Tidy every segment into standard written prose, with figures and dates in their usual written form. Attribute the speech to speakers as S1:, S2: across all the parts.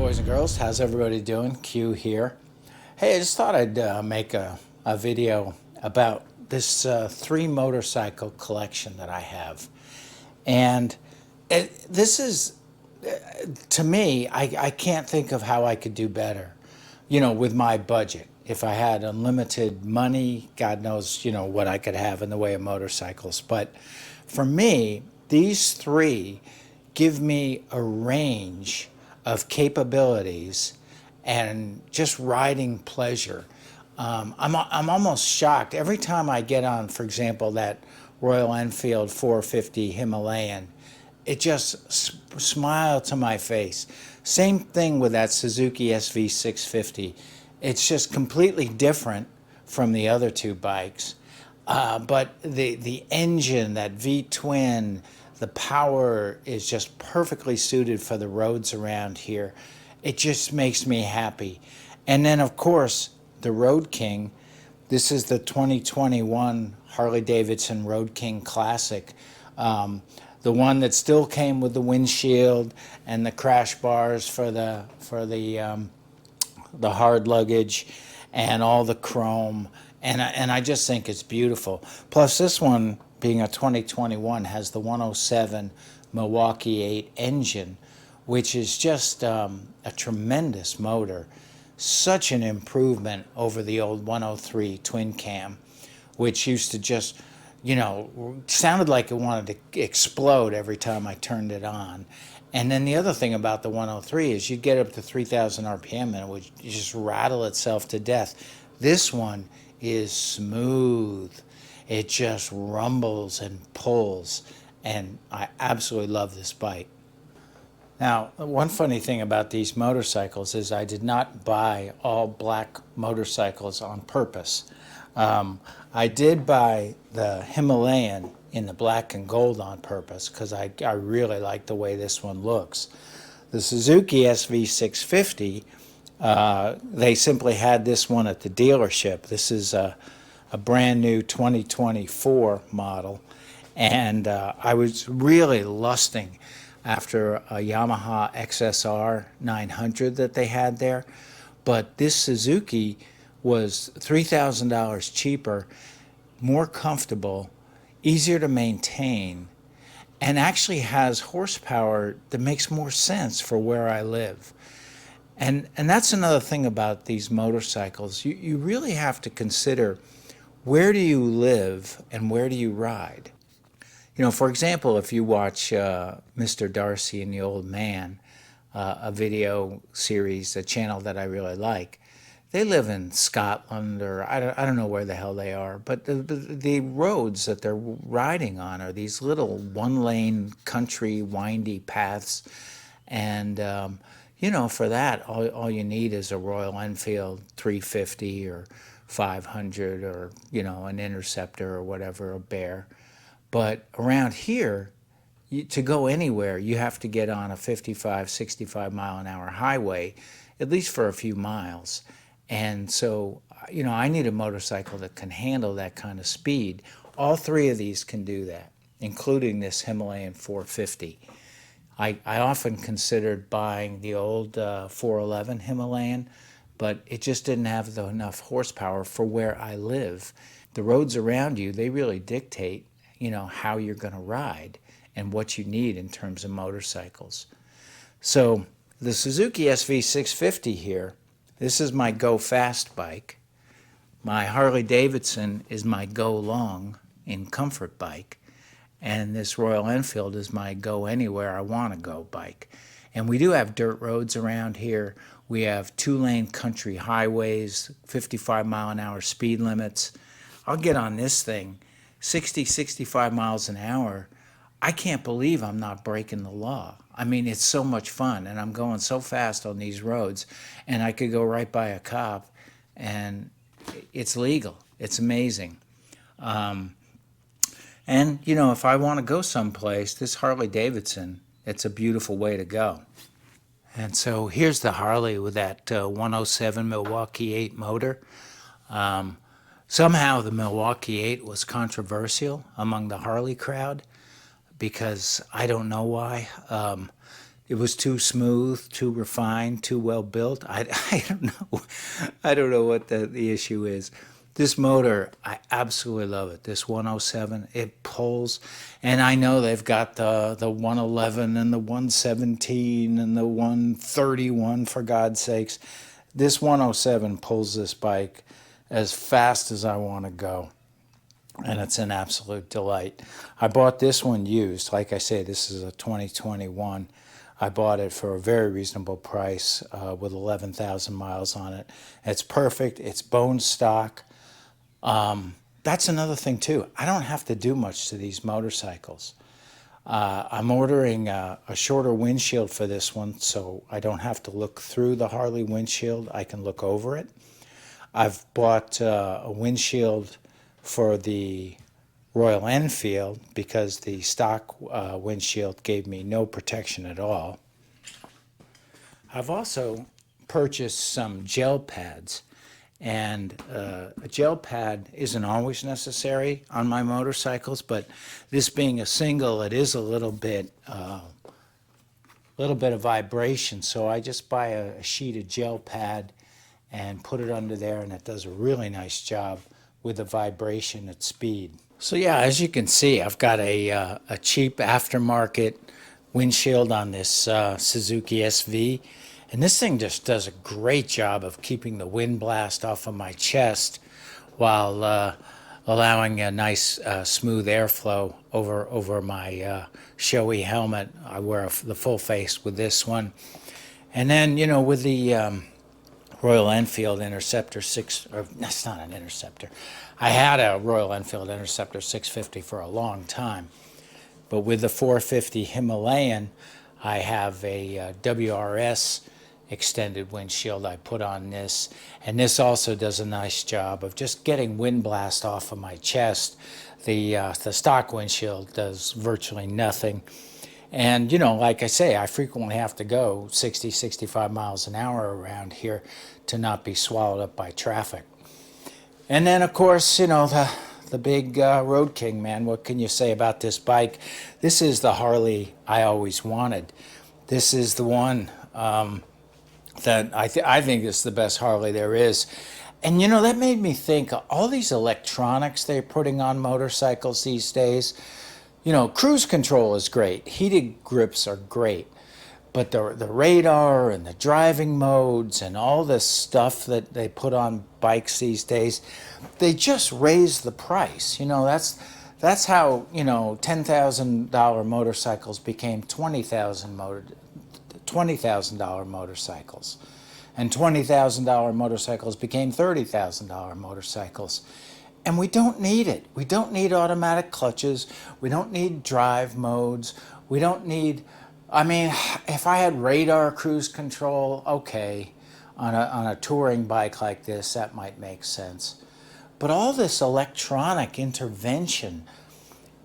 S1: boys and girls. How's everybody doing? Q here. Hey, I just thought I'd make a video about this three motorcycle collection that I have. And this is, to me, I can't think of how I could do better, with my budget. If I had unlimited money, God knows, what I could have in the way of motorcycles. But for me, these three give me a range of capabilities and just riding pleasure. I'm almost shocked every time I get on, for example, that Royal Enfield 450 Himalayan. It just smiled to my face. Same thing with that Suzuki SV650. It's just completely different from the other two bikes. But the engine, that V-twin, the power is just perfectly suited for the roads around here. It just makes me happy. And then, of course, the Road King. This is the 2021 Harley Davidson Road King Classic. The one that still came with the windshield and the crash bars for the hard luggage and all the chrome. And I just think it's beautiful. Plus, this one, being a 2021, has the 107 Milwaukee 8 engine, which is just a tremendous motor. Such an improvement over the old 103 twin cam, which used to just, sounded like it wanted to explode every time I turned it on. And then the other thing about the 103 is you'd get up to 3,000 RPM and it would just rattle itself to death. This one is smooth. It just rumbles and pulls, and I absolutely love this bike. Now, one funny thing about these motorcycles is I did not buy all black motorcycles on purpose. I did buy the Himalayan in the black and gold on purpose because I really like the way this one looks. The Suzuki SV650, they simply had this one at the dealership. This is a brand new 2024 model, and I was really lusting after a Yamaha XSR 900 that they had there, but this Suzuki was $3,000 cheaper, more comfortable, easier to maintain, and actually has horsepower that makes more sense for where I live. And that's another thing about these motorcycles. You really have to consider, where do you live and where do you ride? For example, if you watch Mr. Darcy and the Old Man, a video series, a channel that I really like, they live in Scotland, or I don't know where the hell they are, but the roads that they're riding on are these little one-lane country windy paths, and for that, all you need is a Royal Enfield 350 or 500 or, an Interceptor or whatever, a Bear. But around here, to go anywhere, you have to get on a 55, 65 mile an hour highway, at least for a few miles. And so, I need a motorcycle that can handle that kind of speed. All three of these can do that, including this Himalayan 450. I often considered buying the old 411 Himalayan, but it just didn't have enough horsepower for where I live. The roads around you, they really dictate, how you're going to ride and what you need in terms of motorcycles. So the Suzuki SV650 here, this is my go fast bike. My Harley Davidson is my go long in comfort bike. And this Royal Enfield is my go anywhere I want to go bike. And we do have dirt roads around here. We have 2-lane country highways, 55 mile an hour speed limits. I'll get on this thing 60, 65 miles an hour. I can't believe I'm not breaking the law. I mean, it's so much fun, and I'm going so fast on these roads, and I could go right by a cop, and it's legal. It's amazing. And, if I want to go someplace, this Harley Davidson, it's a beautiful way to go. And so here's the Harley with that 107 Milwaukee 8 motor. Somehow the Milwaukee 8 was controversial among the Harley crowd because I don't know why. It was too smooth, too refined, too well built. I don't know. I don't know what the issue is. This motor, I absolutely love it. This 107, it pulls, and I know they've got the 111 and the 117 and the 131, for God's sakes. This 107 pulls this bike as fast as I want to go, and it's an absolute delight. I bought this one used. Like I say, this is a 2021. I bought it for a very reasonable price with 11,000 miles on it. It's perfect. It's bone stock. That's another thing too. I don't have to do much to these motorcycles. I'm ordering a shorter windshield for this one, so I don't have to look through the Harley windshield. I can look over it. I've bought a windshield for the Royal Enfield because the stock windshield gave me no protection at all. I've also purchased some gel pads, and a gel pad isn't always necessary on my motorcycles, but this being a single, it is a little bit of vibration, so I just buy a sheet of gel pad and put it under there, and it does a really nice job with the vibration at speed. So yeah, as you can see, I've got a cheap aftermarket windshield on this Suzuki SV, and this thing just does a great job of keeping the wind blast off of my chest while allowing a nice smooth airflow over my showy helmet. I wear the full face with this one. And then, you know, with the Royal Enfield Interceptor 6, or that's not an Interceptor. I had a Royal Enfield Interceptor 650 for a long time, but with the 450 Himalayan, I have a WRS extended windshield I put on this, and this also does a nice job of just getting wind blast off of my chest. The stock windshield does virtually nothing. And, you know, like I say, I frequently have to go 60, 65 miles an hour around here to not be swallowed up by traffic. And then, of course, you know, the big Road King, man. What can you say about this bike? This is the Harley I always wanted. This is the one that I think is the best Harley there is. And, you know, that made me think, all these electronics they're putting on motorcycles these days, you know, cruise control is great. Heated grips are great. But the radar and the driving modes and all this stuff that they put on bikes these days, they just raise the price. You know, that's how, you know, $10,000 motorcycles became $20,000 motorcycles. And $20,000 motorcycles became $30,000 motorcycles. And we don't need it. We don't need automatic clutches. We don't need drive modes. We don't need, I mean, if I had radar cruise control, okay, on a touring bike like this, that might make sense. But all this electronic intervention,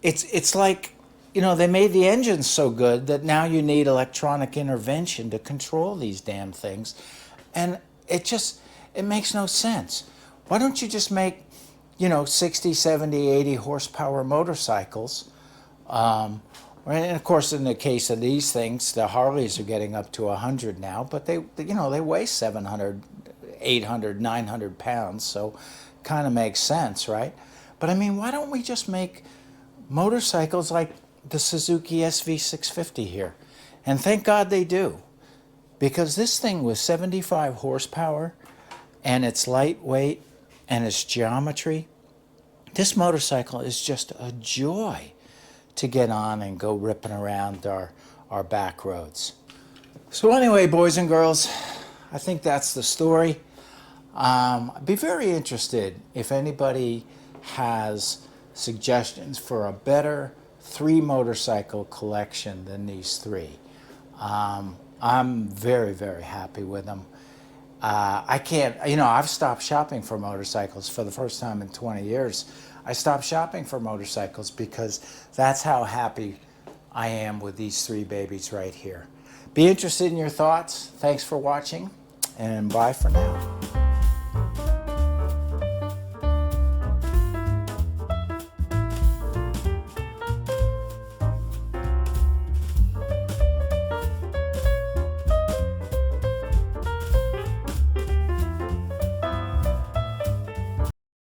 S1: it's like, you know, they made the engines so good that now you need electronic intervention to control these damn things. And it makes no sense. Why don't you just make, you know, 60, 70, 80 horsepower motorcycles? And of course, in the case of these things, the Harleys are getting up to 100 now, but they weigh 700, 800, 900 pounds, so kind of makes sense, right? But I mean, why don't we just make motorcycles like the Suzuki SV650 here? And thank God they do, because this thing was 75 horsepower, and it's lightweight, and its geometry. This motorcycle is just a joy to get on and go ripping around our back roads. So anyway, boys and girls, I think that's the story. I'd be very interested if anybody has suggestions for a better 3 motorcycle collection than these 3. I'm very, very happy with them. I can't, you know, I've stopped shopping for motorcycles for the first time in 20 years. I stopped shopping for motorcycles because that's how happy I am with these 3 babies right here. Be interested in your thoughts. Thanks for watching, and bye for now.